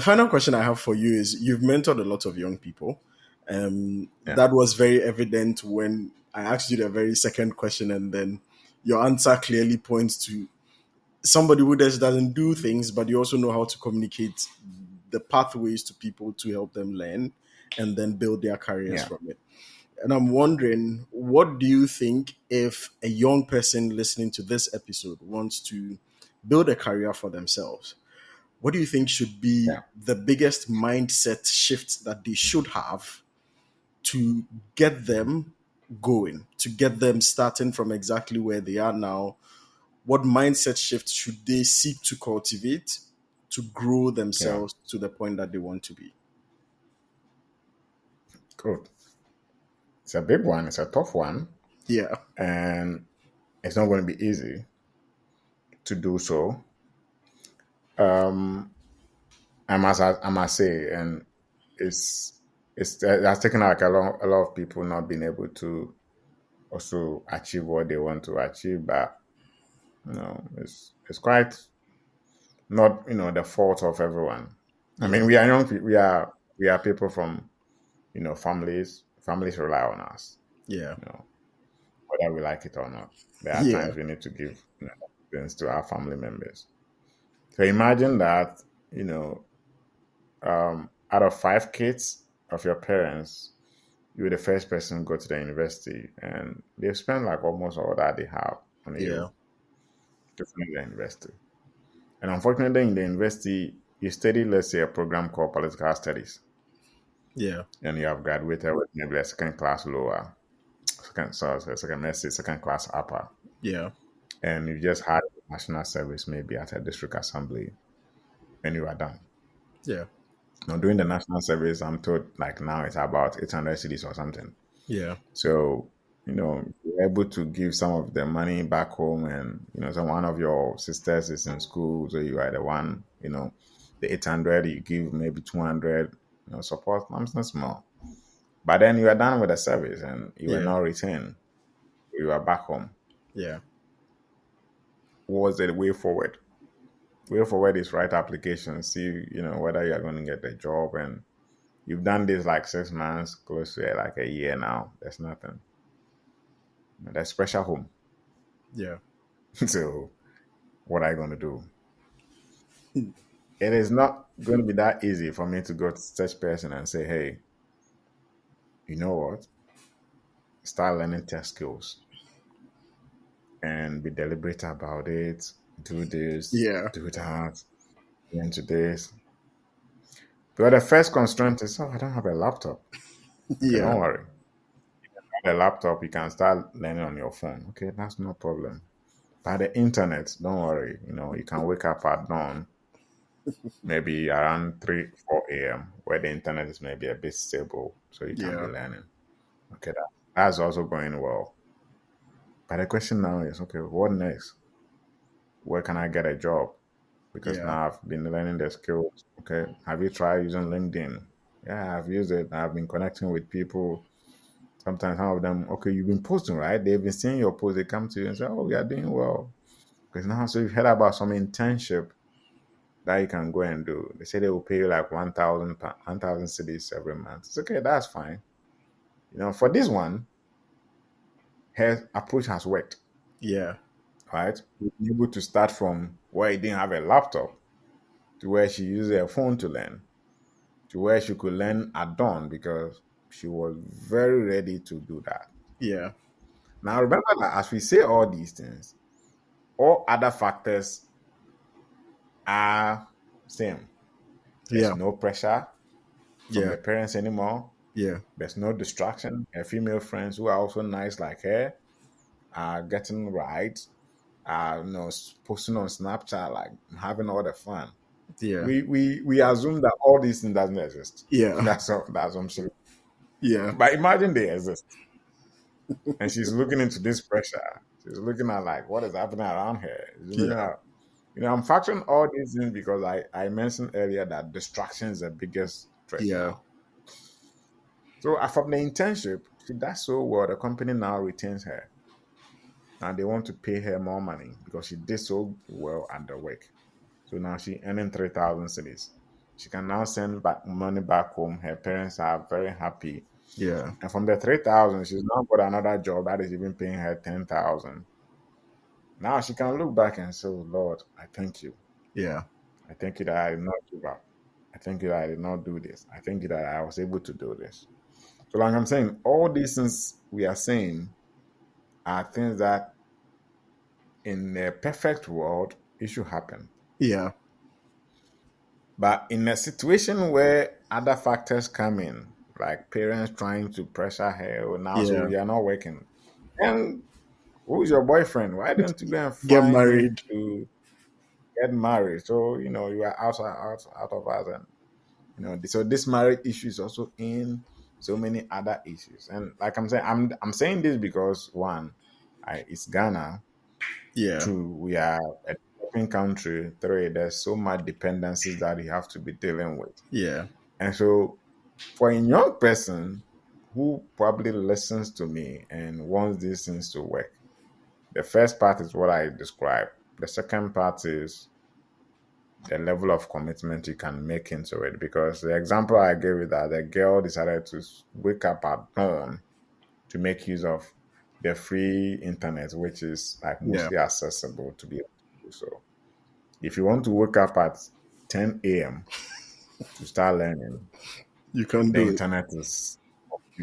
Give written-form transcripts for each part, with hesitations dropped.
final question I have for you is: you've mentored a lot of young people. Yeah, That was very evident when I asked you the very second question, and then your answer clearly points to somebody who just doesn't do things, but you also know how to communicate the pathways to people to help them learn and then build their careers yeah, from it. And I'm wondering, what do you think if a young person listening to this episode wants to build a career for themselves? What do you think should be yeah. the biggest mindset shift that they should have to get them going, to get them starting from exactly where they are now? What mindset shift should they seek to cultivate to grow Yeah. themselves to the point that they want to be? Good. It's a big one. It's a tough one, Yeah, and it's not going to be easy to do so. Um, I must say, and it's it has taken like a lot of people not being able to also achieve what they want to achieve, but it's quite not the fault of everyone. I mean, yeah, we are young. We are people from families. Families rely on us. yeah, You know, whether we like it or not. There are yeah, times we need to give things to our family members. So imagine that, you know, out of 5 kids of your parents, you're the first person to go to the university, and they've spent like almost all that they have on yeah, you to finish the university. And unfortunately, in the university, you study, let's say, a program called political studies, yeah, and you have graduated with maybe a second class lower, let's say second class upper, yeah, and you just had national service maybe at a district assembly, and you are done. yeah, Now, during the national service, I'm told like now it's about 800 cities or something. yeah, So, you're able to give some of the money back home, and, some one of your sisters is in school, so you are the one, the 800, you give maybe 200, support something small. But then you are done with the service and you are yeah, not returned. You are back home. yeah, What was the way forward? Way forward is write application, see, whether you are going to get the job, and you've done this like 6 months, close to like a year now. There's nothing. That's pressure home. yeah, So what are you going to do? It is not going to be that easy for me to go to such person and say, hey, you know what? Start learning tech skills and be deliberate about it. Do this, yeah, do that, get into this. But the first constraint is, oh, I don't have a laptop. Okay, yeah, don't worry. The laptop, you can start learning on your phone. Okay, that's no problem. But the internet, don't worry. You can wake up at dawn, maybe around 3, 4 a.m., where the internet is maybe a bit stable, so you can be yeah, learning. Okay, that's also going well. But the question now is, okay, what next? Where can I get a job? Because yeah, now I've been learning the skills. Okay, have you tried using LinkedIn? Yeah, I've used it. I've been connecting with people. Sometimes some of them, okay, you've been posting, right? They've been seeing your post. They come to you and say, oh, we are doing well. Because now, so you've heard about some internship that you can go and do. They say they will pay you like 1,000 cities every month. It's okay, that's fine. For this one, her approach has worked, yeah, right? We've been able to start from where he didn't have a laptop to where she used her phone to learn, to where she could learn at dawn because she was very ready to do that. yeah, Now, remember that as we say all these things, all other factors are same. There's yeah, no pressure from yeah, the parents anymore. yeah, There's no distraction. Her female friends who are also nice like her are getting right, are posting on Snapchat, like having all the fun. yeah, We assume that all these things doesn't exist. yeah, That's assumption. yeah, But imagine they exist. And she's looking into this pressure. She's looking at like what is happening around her. She's looking yeah, at I'm factoring all these things because I mentioned earlier that distraction is the biggest threat yeah, now. So from the internship, she does so well. The company now retains her, and they want to pay her more money because she did so well at the work. So now she earning 3,000 cities. She can now send back money back home. Her parents are very happy. Yeah. And from the 3,000, she's now got another job that is even paying her 10,000. Now she can look back and say, "Oh, Lord, I thank you. Yeah. I thank you that I did not give up. I thank you that I did not do this. I thank you that I was able to do this." So, like I'm saying, all these things we are saying are things that in a perfect world, it should happen. Yeah. But in a situation where other factors come in, like parents trying to pressure her, or now, so Yeah. you're not working. And who's your boyfriend? Why don't you go and Get find him married. to get married? So, you are out of us. And, so this marriage issue is also in so many other issues. And like I'm saying, I'm saying this because one, it's Ghana. Yeah. Two, we are a developing country. Three, there's so much dependencies that you have to be dealing with. Yeah. And so for a young person who probably listens to me and wants these things to work, the first part is what I described. The second part is the level of commitment you can make into it. Because the example I gave is that the girl decided to wake up at dawn to make use of the free internet, which is like Yeah. mostly accessible to be able to do so. If you want to wake up at 10 a.m. to start learning, You can the do it. internet is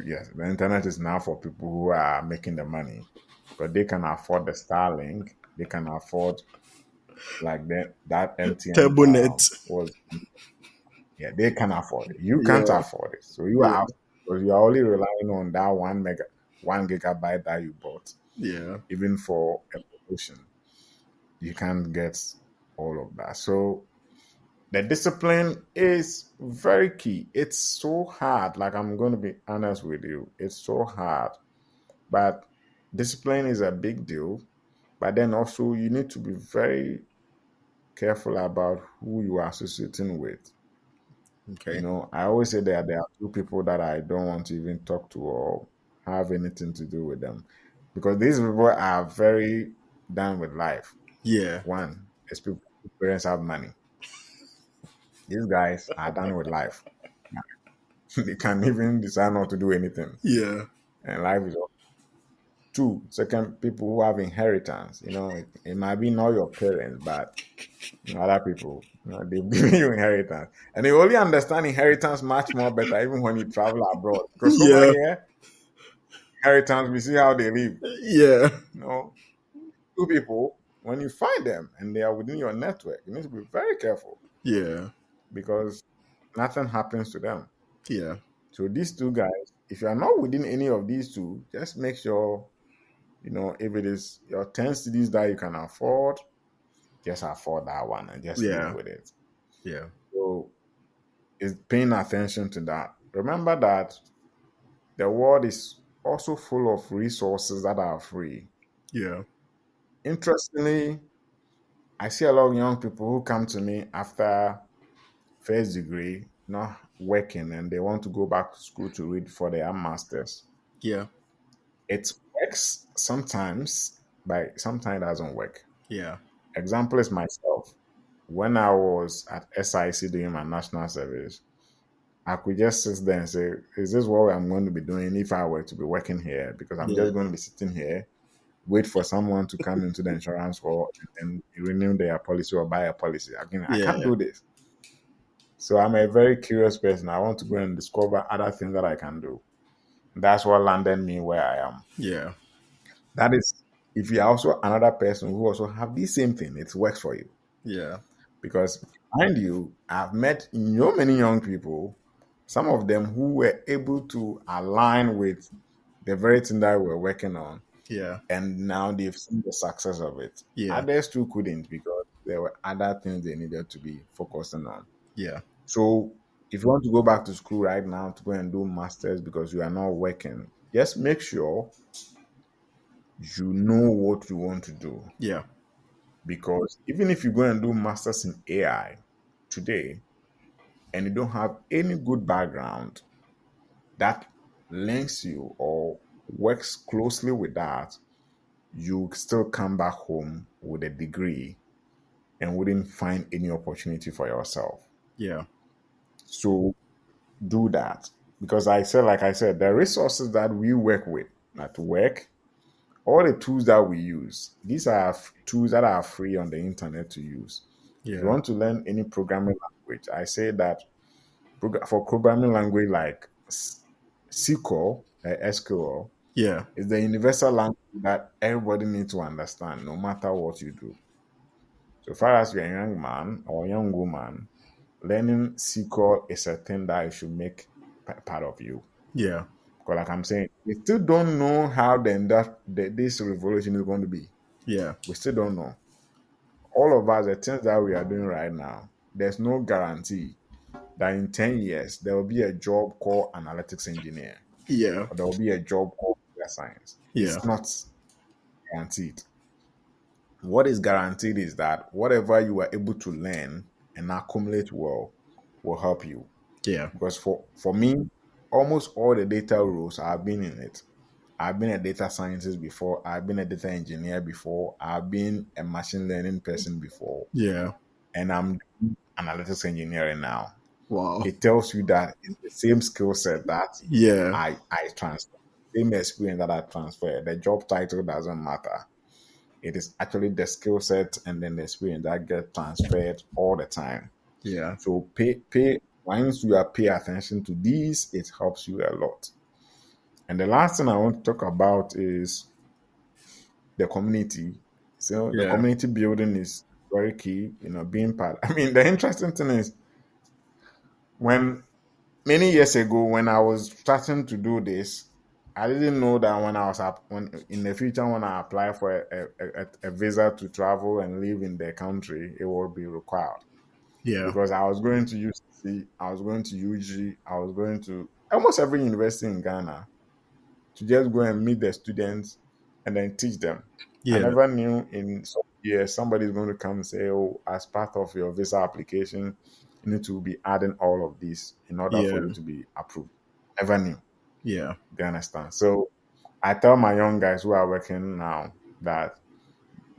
yes, the internet is now for people who are making the money because they can afford the Starlink, they can afford like that MTN Turbonet. was yeah, they can afford it. You can't Yeah. afford it. So you are Yeah. out because you are only relying on that 1 gigabyte that you bought. Yeah. Even for a promotion, you can't get all of that. So the discipline is very key. It's so hard. Like I'm going to be honest with you, it's so hard. But discipline is a big deal. But then also you need to be very careful about who you are associating with. Okay. I always say that there are two people that I don't want to even talk to or have anything to do with them because these people are very done with life. Yeah. One is people whose parents have money. These guys are done with life. They can even decide not to do anything. Yeah. And life is all. Two, second, people who have inheritance. It might be not your parents, but other people, they've given you inheritance. And they only understand inheritance much more better even when you travel abroad. Because over Yeah. here, inheritance, we see how they live. Yeah. You know, Two people, when you find them and they are within your network, you need to be very careful Yeah. because nothing happens to them. Yeah. So these two guys, if you are not within any of these two, just make sure, if it is your 10 cities that you can afford, just afford that one and just live Yeah. with it. Yeah. So it's paying attention to that. Remember that the world is also full of resources that are free. Yeah. Interestingly, I see a lot of young people who come to me after first degree, not working, and they want to go back to school to read for their masters. Yeah. It works sometimes, but sometimes it doesn't work. Yeah. Example is myself. When I was at SIC doing my national service, I could just sit there and say, is this what I'm going to be doing if I were to be working here? Because I'm Yeah. just going to be sitting here, wait for someone to come into the insurance hall and renew their policy or buy a policy. Again, I can't Yeah. do this. So I'm a very curious person. I want to go and discover other things that I can do. That's what landed me where I am. Yeah. That is, if you're also another person who also have the same thing, it works for you. Yeah. Because mind you, I've met so many young people, some of them who were able to align with the very thing that we're working on, Yeah. and now they've seen the success of it. Yeah. Others too couldn't because there were other things they needed to be focusing on. Yeah. So if you want to go back to school right now to go and do masters because you are not working, just make sure you know what you want to do. Yeah. Because even if you go and do masters in AI today and you don't have any good background that links you or works closely with that, you still come back home with a degree and wouldn't find any opportunity for yourself. Yeah. So do that. Because like I said, the resources that we work with at work, all the tools that we use, these are tools that are free on the internet to use. If you Yeah. want to learn any programming language, I say that for programming language like SQL, SQL, Yeah. is the universal language that everybody needs to understand, no matter what you do. So far as you're a young man or young woman, learning SQL is a thing that you should make part of you. Yeah. Because, like I'm saying, we still don't know how this revolution is going to be. Yeah. We still don't know. All of us, the things that we are doing right now, there's no guarantee that in 10 years there will be a job called analytics engineer Yeah. or there will be a job called data science. Yeah. It's not guaranteed. What is guaranteed is that whatever you are able to learn and accumulate well will help you. Yeah. Because for me, almost all the data roles I've been in it. I've been a data scientist before. I've been a data engineer before. I've been a machine learning person before. Yeah. And I'm doing analytics engineering now. Wow. It tells you that it's the same skill set that Yeah. I transfer, same experience that I transfer. The job title doesn't matter. It is actually the skill set and then the experience that get transferred all the time. Yeah. So pay once you are pay attention to these, it helps you a lot. And the last thing I want to talk about is the community. So the Yeah. community building is very key, being part. I mean, the interesting thing is when many years ago when I was starting to do this, I didn't know that when I was up when in the future when I apply for a visa to travel and live in the country, it will be required Yeah. because I was going to UCC, I was going to UG, I was going to almost every university in Ghana to just go and meet the students and then teach them. I Yeah. never knew in some years somebody's going to come and say, "Oh, as part of your visa application, you need to be adding all of these in order for Yeah. you to be approved." Never knew. Yeah. Do you understand? So I tell my young guys who are working now that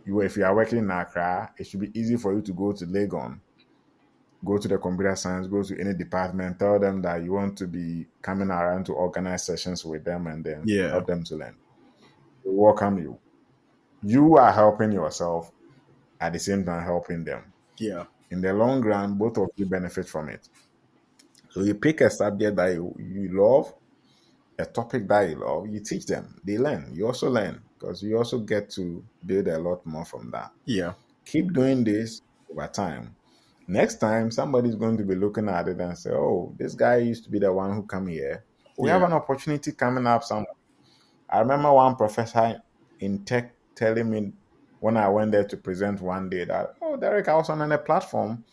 if you are working in Accra, it should be easy for you to go to Legon, go to the computer science, go to any department, tell them that you want to be coming around to organize sessions with them and then Yeah. help them to learn. They welcome you. You are helping yourself at the same time helping them. Yeah. In the long run, both of you benefit from it. So you pick a subject that you love, a topic that you love, you teach them. They learn. You also learn because you also get to build a lot more from that. Yeah. Keep doing this over time. Next time, somebody's going to be looking at it and say, "Oh, this guy used to be the one who come here. We have Yeah. an opportunity coming up somewhere." I remember one professor in tech telling me when I went there to present one day that, "Oh, Derek, I was on a platform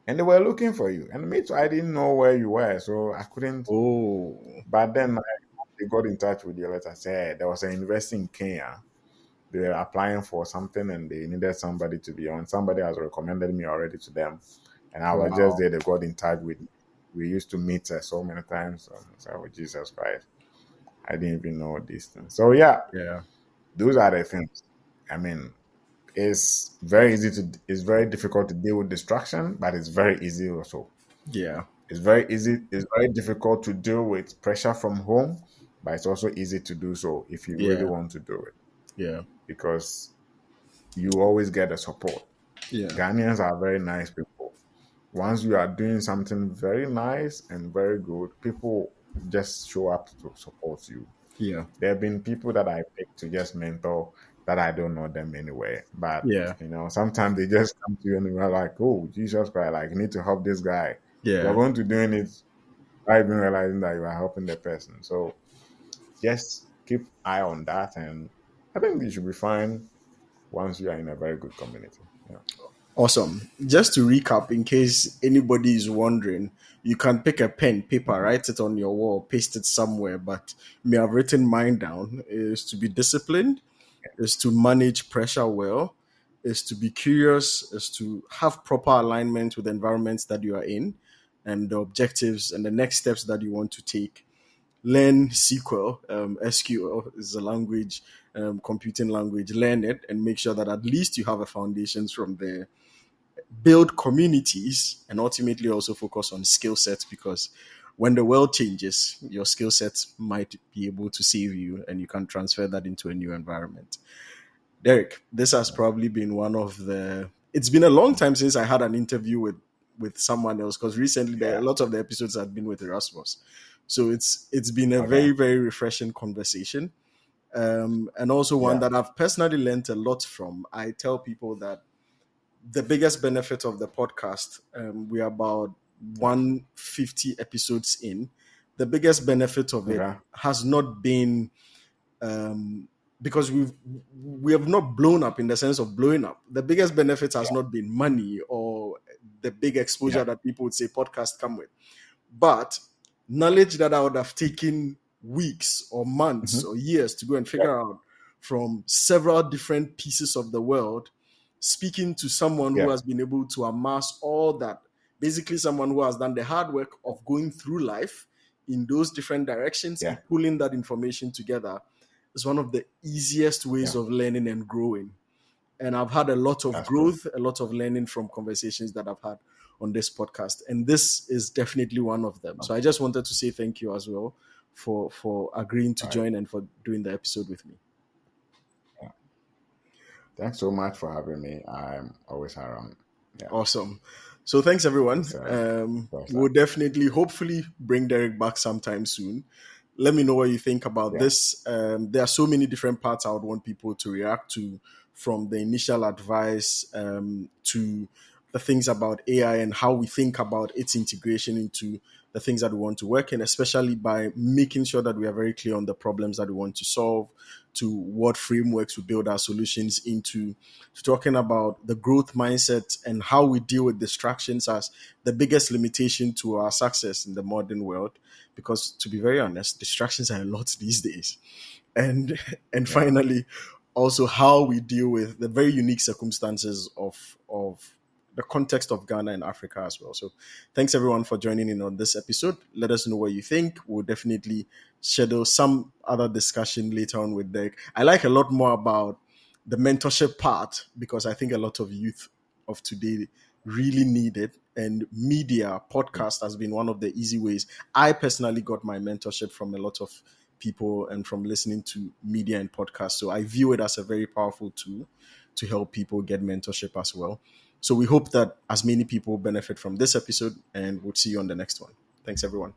and they were looking for you." And me too, I didn't know where you were, so I couldn't. Oh. But then they got in touch with the letter, said there was a university in Kenya. They were applying for something and they needed somebody to be on. Somebody has recommended me already to them. And I was just Wow. there. They got in touch with me. We used to meet so many times. So, oh, Jesus Christ. I didn't even know these things. So, yeah, Yeah. those are the things. I mean, it's very difficult to deal with distraction, but it's very easy also. Yeah. It's very difficult to deal with pressure from home, but it's also easy to do so if you really Yeah. want to do it Yeah. because you always get the support. Yeah. Ghanaians are very nice people. Once you are doing something very nice and very good, people just show up to support you. Yeah. There have been people that I picked to just mentor that I don't know them anyway. But Yeah. sometimes they just come to you and you're like, "Oh, Jesus Christ, like you need to help this guy." You're Yeah. going to doing it without even realizing that you are helping the person. So just keep eye on that and I think you should be fine once you are in a very good community. Yeah. Awesome. Just to recap, in case anybody is wondering, you can pick a pen, paper, write it on your wall, paste it somewhere. But me, I've written mine down is to be disciplined, is to manage pressure well, is to be curious, is to have proper alignment with the environments that you are in and the objectives and the next steps that you want to take. Learn SQL. SQL is a language, computing language. Learn it and make sure that at least you have a foundations from there. build communities, and ultimately also focus on skill sets, because when the world changes, your skill sets might be able to save you and you can transfer that into a new environment. Derek, this has probably been one of the. It's been a long time since I had an interview with someone else, because recently a Yeah. lot of the episodes had been with Erasmus. So it's been a Okay. very, very refreshing conversation, and also one Yeah. that I've personally learned a lot from. I tell people that the biggest benefit of the podcast, we are about Yeah. 150 episodes in. The biggest benefit of it Okay. has not been, because we have not blown up in the sense of blowing up. The biggest benefit has Yeah. not been money or the big exposure Yeah. that people would say podcasts come with, but knowledge that I would have taken weeks or months Hmm. or years to go and Yeah. figure out from several different pieces of the world, speaking to someone who Yeah. has been able to amass all that. Basically, someone who has done the hard work of going through life in those different directions Yeah. and pulling that information together is one of the easiest ways Yeah. of learning and growing. And I've had a lot of That's true. growth, a lot of learning from conversations that I've had on this podcast, and this is definitely one of them. So I just wanted to say thank you as well for agreeing to All right. join and for doing the episode with me. Yeah. Thanks so much for having me. I'm always around. Yeah. Awesome. So thanks everyone. It's first We'll time. definitely, hopefully, bring Derek back sometime soon. Let me know what you think about Yeah. this. There are so many different parts I would want people to react to, from the initial advice, to the things about AI and how we think about its integration into the things that we want to work in, especially by making sure that we are very clear on the problems that we want to solve, to what frameworks we build our solutions into, to talking about the growth mindset and how we deal with distractions as the biggest limitation to our success in the modern world. Because to be very honest, distractions are a lot these days. And and Yeah. finally, also how we deal with the very unique circumstances of the context of Ghana and Africa as well. So thanks everyone for joining in on this episode. Let us know what you think. We'll definitely schedule some other discussion later on with Derek. I like a lot more about the mentorship part, because I think a lot of youth of today really need it. And media Yeah. podcast has been one of the easy ways. I personally got my mentorship from a lot of people and from listening to media and podcasts. So I view it as a very powerful tool to help people get mentorship as well. So we hope that as many people benefit from this episode, and we'll see you on the next one. Thanks, everyone.